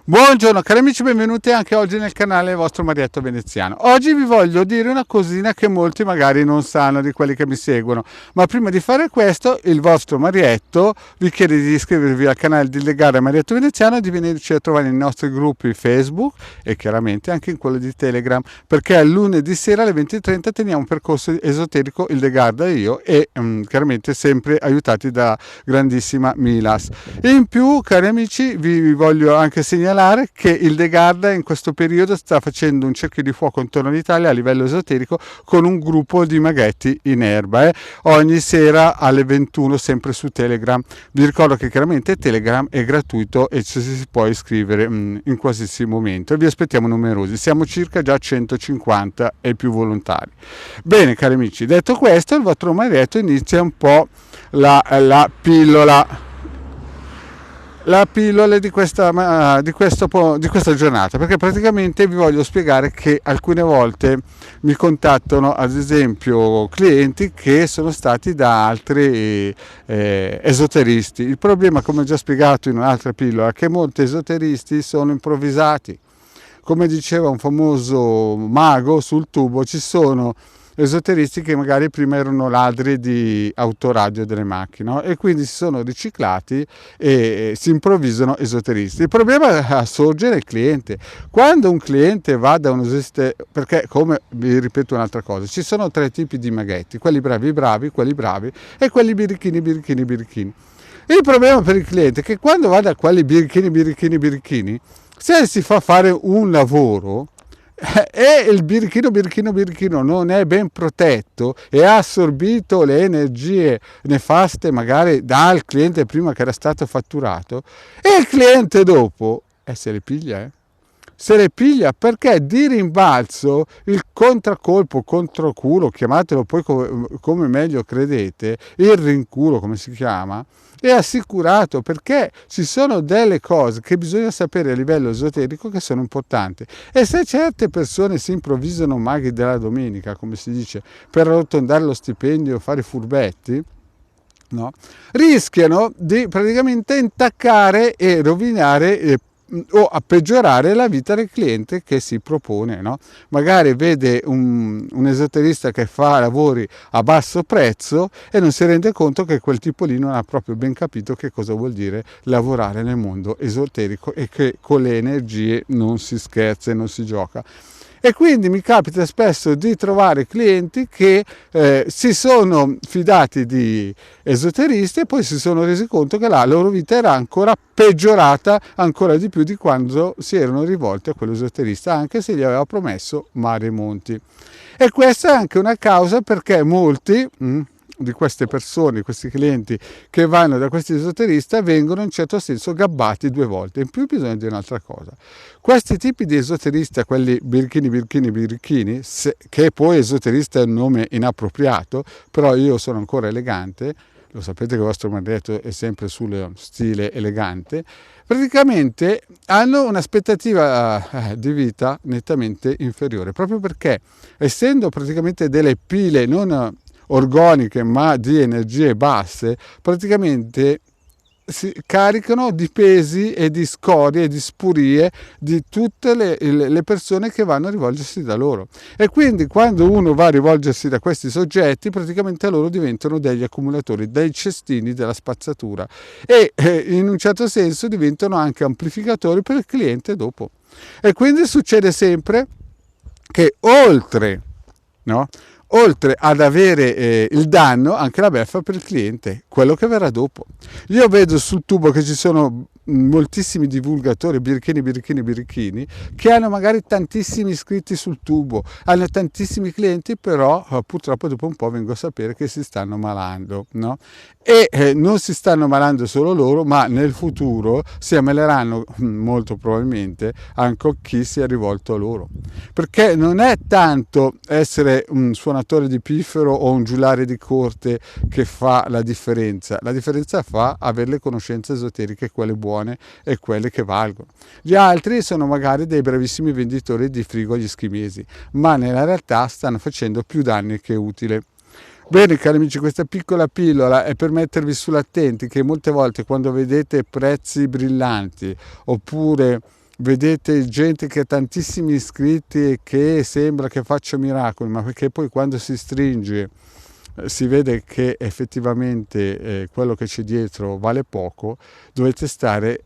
Buongiorno cari amici, benvenuti anche oggi nel canale vostro Marietto Veneziano. Oggi vi voglio dire una cosina che molti magari non sanno di quelli che mi seguono, ma prima di fare questo il vostro Marietto vi chiede di iscrivervi al canale di Legare Marietto Veneziano e di venirci a trovare nei nostri gruppi Facebook e chiaramente anche in quello di Telegram, perché lunedì sera alle 20:30 teniamo un percorso esoterico il Legarda e io e chiaramente sempre aiutati da grandissima Milas. In più cari amici vi voglio anche segnalare che il De Garda in questo periodo sta facendo un cerchio di fuoco intorno all'Italia a livello esoterico con un gruppo di maghetti in erba ogni sera alle 21 sempre su Telegram. Vi ricordo che chiaramente Telegram è gratuito e ci si può iscrivere in qualsiasi momento e vi aspettiamo numerosi, siamo circa già 150 e più volontari. Bene cari amici, detto questo il vostro Marietto inizia un po' la pillola di questa giornata, perché praticamente vi voglio spiegare che alcune volte mi contattano ad esempio clienti che sono stati da altri esoteristi. Il problema, come già spiegato in un'altra pillola, è che molti esoteristi sono improvvisati. Come diceva un famoso mago sul tubo, ci sono esoteristi che magari prima erano ladri di autoradio delle macchine, no? E quindi si sono riciclati e si improvvisano esoteristi. Il problema sorge nel cliente. Quando un cliente va da un esoterista, perché come vi ripeto un'altra cosa, ci sono tre tipi di maghetti, quelli bravi, quelli bravi e quelli birichini. Il problema per il cliente è che quando va da quelli birichini, se si fa fare un lavoro e il birichino non è ben protetto e ha assorbito le energie nefaste magari dal cliente prima che era stato fatturato, e il cliente dopo se le piglia perché di rimbalzo il contraccolpo, controculo, chiamatelo poi come meglio credete, il rinculo come si chiama, è assicurato, perché ci sono delle cose che bisogna sapere a livello esoterico che sono importanti, e se certe persone si improvvisano maghi della domenica, come si dice, per arrotondare lo stipendio o fare furbetti, no? Rischiano di praticamente intaccare e rovinare o a peggiorare la vita del cliente che si propone, no? Magari vede un esoterista che fa lavori a basso prezzo e non si rende conto che quel tipo lì non ha proprio ben capito che cosa vuol dire lavorare nel mondo esoterico e che con le energie non si scherza e non si gioca. E quindi mi capita spesso di trovare clienti che si sono fidati di esoteristi e poi si sono resi conto che la loro vita era ancora peggiorata ancora di più di quando si erano rivolti a quell'esoterista, anche se gli aveva promesso mari e monti. E questa è anche una causa perché molti di queste persone, questi clienti che vanno da questi esoteristi vengono in certo senso gabbati due volte. In più bisogna dire un'altra cosa: questi tipi di esoteristi, quelli birichini, che poi esoterista è un nome inappropriato, però io sono ancora elegante, lo sapete che il vostro Marietto è sempre sullo stile elegante, praticamente hanno un'aspettativa di vita nettamente inferiore, proprio perché essendo praticamente delle pile non organiche ma di energie basse, praticamente si caricano di pesi e di scorie e di spurie di tutte le persone che vanno a rivolgersi da loro, e quindi quando uno va a rivolgersi da questi soggetti praticamente loro diventano degli accumulatori, dei cestini della spazzatura e in un certo senso diventano anche amplificatori per il cliente dopo. E quindi succede sempre che oltre ad avere il danno, anche la beffa per il cliente, quello che verrà dopo. Io vedo sul tubo che ci sono moltissimi divulgatori birichini che hanno magari tantissimi iscritti sul tubo, hanno tantissimi clienti, però purtroppo dopo un po' vengo a sapere che si stanno malando, no? E non si stanno malando solo loro, ma nel futuro si ammaleranno molto probabilmente anche chi si è rivolto a loro, perché non è tanto essere un suonatore di piffero o un giullare di corte che fa la differenza fa avere le conoscenze esoteriche, quelle buone e quelle che valgono. Gli altri sono magari dei bravissimi venditori di frigo agli eschimesi, ma nella realtà stanno facendo più danni che utile. Bene cari amici, questa piccola pillola è per mettervi sull'attenti che molte volte quando vedete prezzi brillanti oppure vedete gente che ha tantissimi iscritti e che sembra che faccia miracoli, ma perché poi quando si stringe si vede che effettivamente quello che c'è dietro vale poco, dovete stare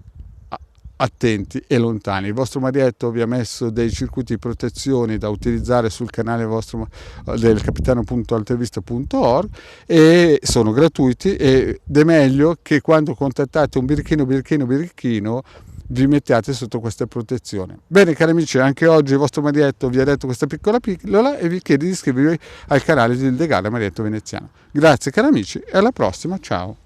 attenti e lontani. Il vostro marietto vi ha messo dei circuiti di protezione da utilizzare sul canale vostro del capitano.altervista.org e sono gratuiti ed è meglio che quando contattate un birichino vi mettiate sotto questa protezione. Bene cari amici, anche oggi il vostro marietto vi ha detto questa piccola pillola e vi chiede di iscrivervi al canale del legale Marietto Veneziano. Grazie cari amici e alla prossima, ciao!